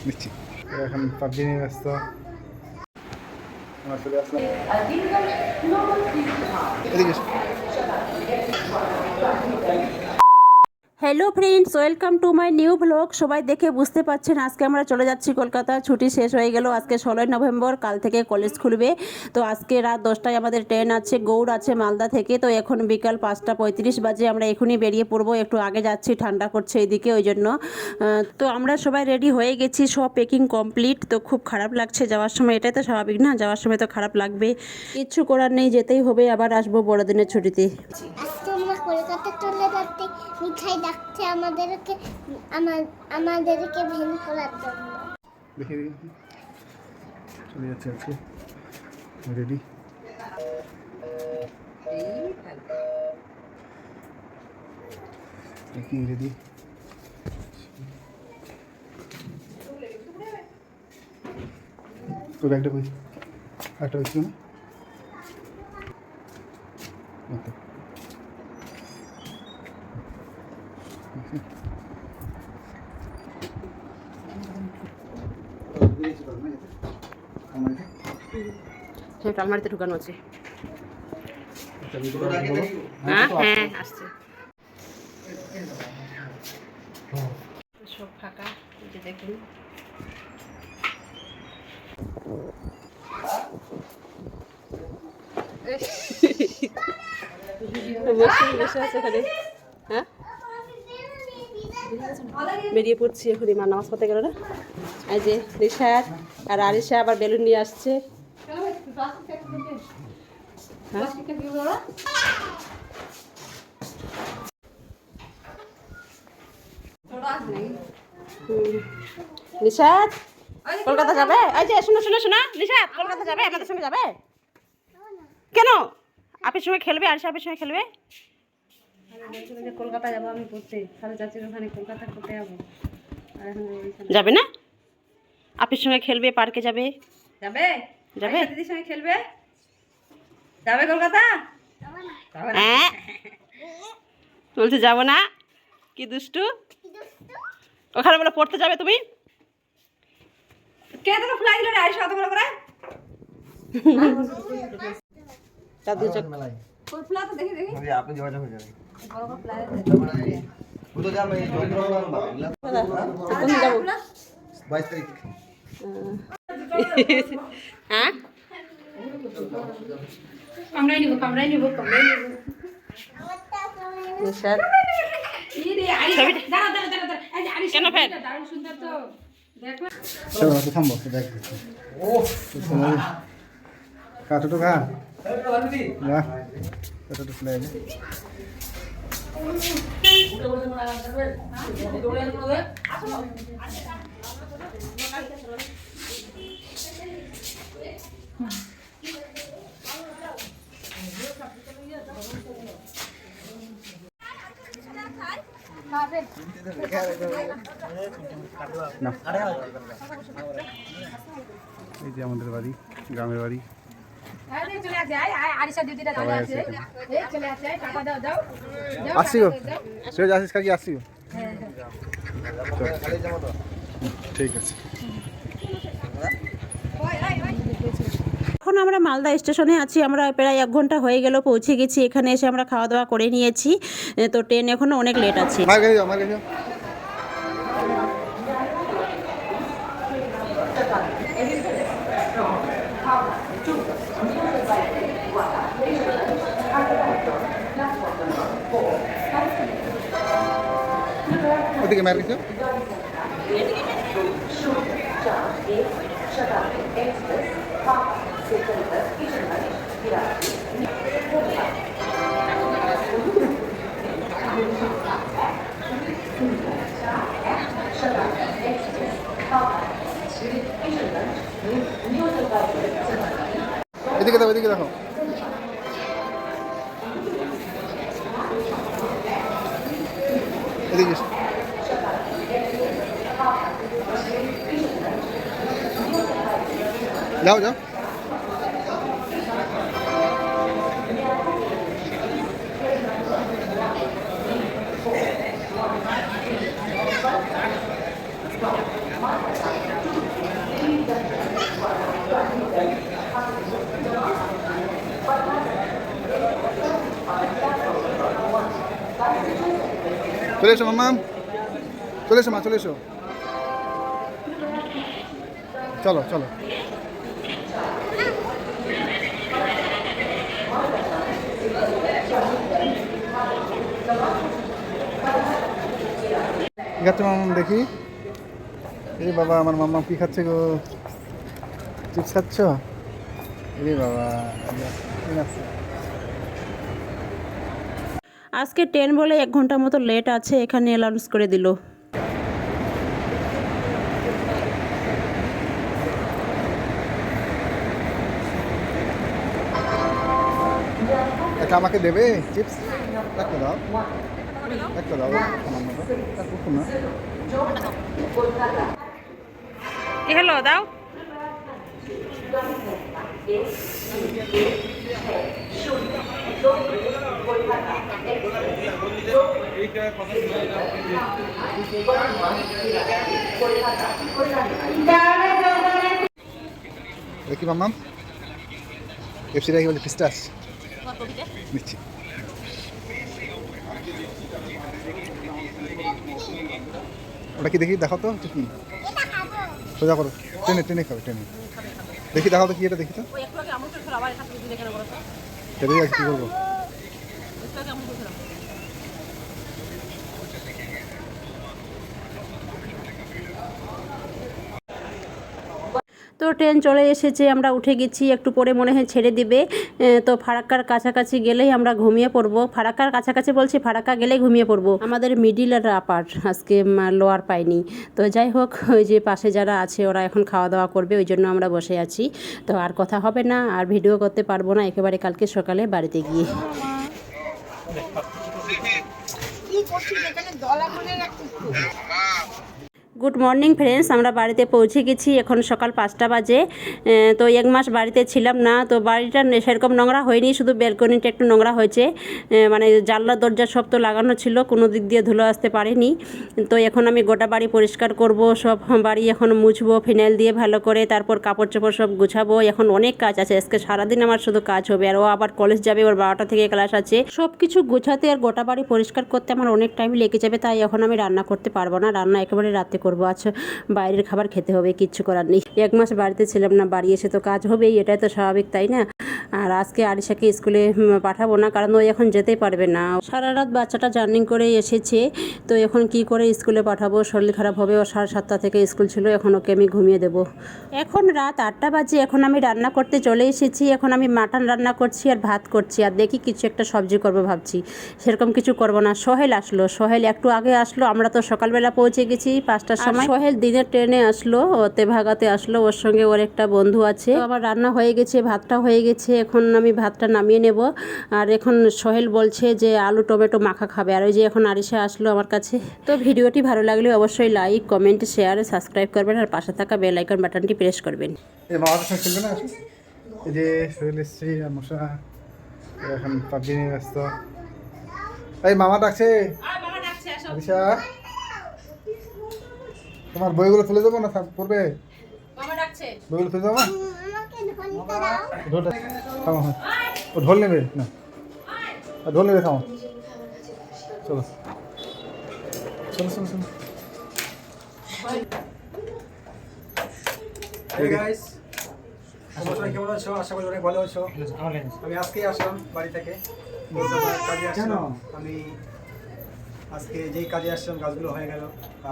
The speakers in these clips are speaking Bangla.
নিচ্ছি এখন পাবজি নিয়ে ব্যস্ত। আমরা চলে আসলাম এদিকে। Hello friends, welcome to my new blog. সবাই দেখে বুঝতে পারছেন আজকে আমরা চলে যাচ্ছি কলকাতা। ছুটি শেষ হয়ে গেল, আজকে 16ই নভেম্বর, কাল থেকে কলেজ খুলবে। তো আজকে রাত 10টায় আমাদের ট্রেন আছে, গৌড় আছে মালদা থেকে। তো এখন বিকাল 5টা 35 বাজে, আমরা এখনই বেরিয়ে পড়বো। একটু আগে যাচ্ছি, ঠান্ডা করছে এইদিকে, ওই জন্য। তো আমরা সবাই রেডি হয়ে গেছি, সব প্যাকিং কমপ্লিট। তো খুব খারাপ লাগছে যাওয়ার সময়, এটাই তো স্বাভাবিক না, যাওয়ার সময় তো খারাপ লাগবে, কিচ্ছু করার নেই, যেতেই হবে। আবার আসবো বড়দিনের ছুটিতে। আজকে আমরা কলকাতা চলে যাচ্ছি, মিঠাই ডাকছে আমাদেরকে ভেন করার জন্য। দেখি চলে যাচ্ছে আজকে রেডি। কি রেডি? তোর ব্যাগটা কই? একটা হয়েছিল না? হ্যাঁ, আলমারিতে ঢুকানো আছে। হ্যাঁ হ্যাঁ, আসছে। সব ফাঁকা, এই যে দেখুন। বসে আছে এখানে। হ্যাঁ, বেরিয়ে পড়ছি এখনই, মা নামাজ পড়তে গেল না। এই যে রিশাদ আর আরিশা আবার বেলুন নিয়ে আসছে। নিশাদ কলকাতা যাবে? এই যে শোনো শোনো শোনো, নিশাদ কলকাতা যাবে, আমাদের সঙ্গে যাবে? কেন? আপের সঙ্গে খেলবে, আরিশা আপের সঙ্গে খেলবে। কলকাতা যাবো আমি পড়তে, তাহলে চাচির ওখানে কলকাতা করতে যাবো। যাবে না? আপের সঙ্গে খেলবে, পার্কে যাবে। যাবে যাবে? দিদির সঙ্গে খেলবে, যাবে কলকাতা। হ্যাঁ বলছে যাবো না, কি দুষ্টু। ওখানে বলে পড়তে যাবে তুমি। কে তোকে ফুলাই দিল রে আইসা অত বড় করে? দাদু ফুল ফুলা তো দেখি দেখি अभी आपने जोड़ा हो जाएगा বড় বড় ফুলাই वो तो जा मैं जॉइन कर रहा हूं তুমি যাবো। 22 तारीख হ্যাঁ, কামড়াই নিব নিশাদ ই রে আই দাঁড়া এই যে আরিশ কেন ফের? দারুণ সুন্দর তো দেখো। চলো তো থামবো, দেখ ও কাটোটো খা না, কাটোটো ফেলে যাবে। না, এই যে আমাদের বাড়ি, গ্রামের বাড়ি। চলে আসে আরিশা দিদিটা চলে আসে, এই চলে আসে, টাকা দাও দাও আসছি গো, সে আসিস কাকি, আসছি গো। ঠিক আছে। এখন আমরা মালদা স্টেশনে আছি, আমরা প্রায় 1 ঘন্টা হয়ে গেল পৌঁছে গেছি। এখানে এসে আমরা খাওয়া দাওয়া করে নিয়েছি। তো ট্রেন এখনো অনেক লেট আছে। মার গেছে, মার গেছে। ওদিকে মার গেছে। এদিকে দেখো, এদিকে দেখো। এদিকে যাও যাও। চলে এসো মাম্মা, চলে এসো মা, চলে এসো, চলো চলো। ঠিক আছে মাম্মা, দেখি। এই বাবা, আমার মাম্মা কি খাচ্ছে গো? চিপস খাচ্ছ? এই বাবা, ঠিক আছে। আজকে ট্রেন বলে 1 ঘন্টা মতো লেট আছে, এখানে অ্যানাউন্স করে দিল। এটা আমাকে দেবে চিপস? একটা দাও, একটা দাও, সামান্য দাও, একটু না। কি হলো, দাও। দেখি মাম্মা, এফসিটা কি বলে? পিস্টাস নিচ্ছি। ওটা কি দেখি, দেখাও তো কি। সোজা করো, টেনে টেনে খাবে, টেনে দেখি, দেখাও তো কি, এটা দেখি তো। এটা দেখি কি করবো। তো ট্রেন চলে এসেছে, আমরা উঠে গেছি, একটু পরে মনে হয় ছেড়ে দিবে। তো ফারাক্কার কাছাকাছি গেলেই আমরা ঘুমিয়ে পড়বো। ফারাক্কার কাছাকাছি বলছি, ফারাক্কা গেলেই ঘুমিয়ে পড়বো। আমাদের মিডিল আর আপার আজকে লোয়ার পাইনি। তো যাই হোক, ওই যে পাশে যারা আছে ওরা এখন খাওয়া দাওয়া করবে, ওই জন্য আমরা বসে আছি। তো আর কথা হবে না, আর ভিডিও করতে পারবো না, একেবারে কালকে সকালে বাড়িতে গিয়ে। গুড মর্নিং ফ্রেন্ডস, আমরা বাড়িতে পৌঁছে গেছি, এখন সকাল 5টা বাজে। তো 1 মাস বাড়িতে ছিলাম না, তো বাড়িটা সেরকম নোংরা হয়নি, শুধু ব্যালকনিটা একটু নোংরা হয়েছে। মানে জানলা দরজা সব তো লাগানো ছিল, কোনো দিক দিয়ে ধুলো আসতে পারেনি। তো এখন আমি গোটা বাড়ি পরিষ্কার করব, সব বাড়ি এখন মুছবো ফিনাইল দিয়ে ভালো করে, তারপর কাপড় চোপড় সব গুছাবো। এখন অনেক কাজ আছে, আজকে সারাদিন আমার শুধু কাজ হবে। আর ও আবার কলেজ যাবে, ওর 12টা থেকে ক্লাস আছে। সব কিছু গুছাতে আর গোটা বাড়ি পরিষ্কার করতে আমার অনেক টাইম লেগে যাবে, তাই এখন আমি রান্না করতে পারবো না, রান্না একেবারে রাতে করবো। আচ্ছা, বাইরের খাবার খেতে হবে, কিচ্ছু করার নেই। 1 মাস বাড়িতে ছিলাম না, বাড়ি এসে তো কাজ হবেই, এটাই তো স্বাভাবিক, তাই না? আর আজকে আরিশাকে স্কুলে পাঠাবো না, কারণ ও এখন যেতেই পারবে না। সারা রাত বাচ্চাটা জার্নি করে এসেছে, তো এখন কি করে স্কুলে পাঠাবো? শরীর খারাপ হবে, ও 7:30 থেকে স্কুল ছিল, এখন ওকে আমি ঘুমিয়ে দেবো। এখন রাত 8টা বাজে, এখন আমি রান্না করতে চলে এসেছি। এখন আমি মাটন রান্না করছি আর ভাত করছি, আর দেখি কিছু একটা সবজি করবো ভাবছি। সেরকম কিছু করবো না। সোহেল আসলো, সোহেল একটু আগে আসলো, আমরা তো সকালবেলা পৌঁছে গেছি 5টার সময়। সোহেল দিনের ট্রেনে আসলো, ওতে ভাগাতে আসলো, ওর সঙ্গে ওর একটা বন্ধু আছে। তো আমার রান্না হয়ে গেছে, ভাতটা হয়ে গেছে, এখন আমি ভাতটা নামিয়ে নেব। আর এখন সোহেল বলছে যে আলু টমেটো মাখা খাবে। আর ওই যে এখন আরিশা আসলো আমার কাছে। তো ভিডিওটি ভালো লাগলে অবশ্যই লাইক কমেন্ট শেয়ার সাবস্ক্রাইব করবেন, আর পাশে থাকা বেল আইকন বাটনটি প্রেস করবেন। এই মামাদের সঙ্গে খেলবে না? এই যে সোহেল এসছে আর মশা এখন পাবজি নিয়ে ব্যস্ত। এই মামা ডাকছে, আরিশা তোমার বইগুলো তুলে দেবো না, পড়বে? বইগুলো তুলে দেবো না? ঢোলটা থামো, হ্যাঁ ও ঢোল নেবে না, ঢোল নেবে, থামো, চলো চলো চলো চলো। গাইস, তোমরা কেমন আছো? আশা করি অনেক ভালো আছো। আমি আজকেই আসলাম বাড়ি থেকে, কাজে আসলাম। আমি আজকে যেই কাজে আসলাম কাজগুলো হয়ে গেল,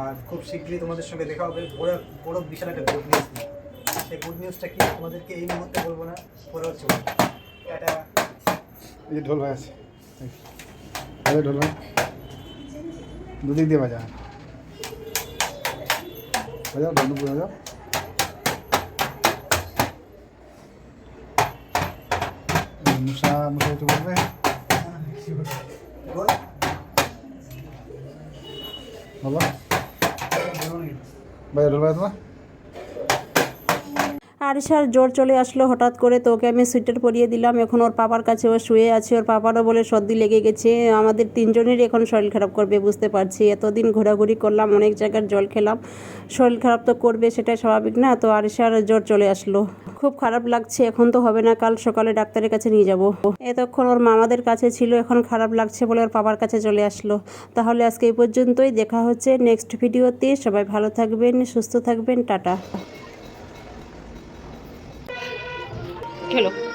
আর খুব শীঘ্রই তোমাদের সঙ্গে দেখা হবে। বড় বড় বিশাল একটা গুড নিউজ। সেই গুড নিউজটা কি তোমাদেরকে এই মুহূর্তে বলবো না, পরে হচ্ছে এটা। এই যে ঢোল ভাই আছে, ঢোল ভাই দুদিক দিয়ে বাজা, বাজাও ঢোল বাজাও। মশা মশা একটু বলবে, বাবা বাজা ঢোল বাজা তোমার। আরিশার জ্বর চলে আসলো হঠাৎ করে, তো ওকে আমি সুইটার পরিয়ে দিলাম। এখন ওর পাপার কাছে ও শুয়ে আছে, ওর পাপারও বলে সর্দি লেগে গেছে। আমাদের 3জনেরই এখন শরীর খারাপ করবে, বুঝতে পারছি। এতদিন ঘোরাঘুরি করলাম, অনেক জায়গার জল খেলাম, শরীর খারাপ তো করবে, সেটাই স্বাভাবিক না? তো আরিশার জ্বর চলে আসলো। খুব খারাপ লাগছে, এখন তো হবে না, কাল সকালে ডাক্তারের কাছে নিয়ে যাব। এতক্ষণ ওর মামাদের কাছে ছিল, এখন খারাপ লাগছে বলে ওর বাবার কাছে চলে আসলো। তাহলে আজকে এই পর্যন্তই, দেখা হচ্ছে নেক্সট ভিডিওতে। সবাই ভালো থাকবেন, সুস্থ থাকবেন, টাটা। খেলো।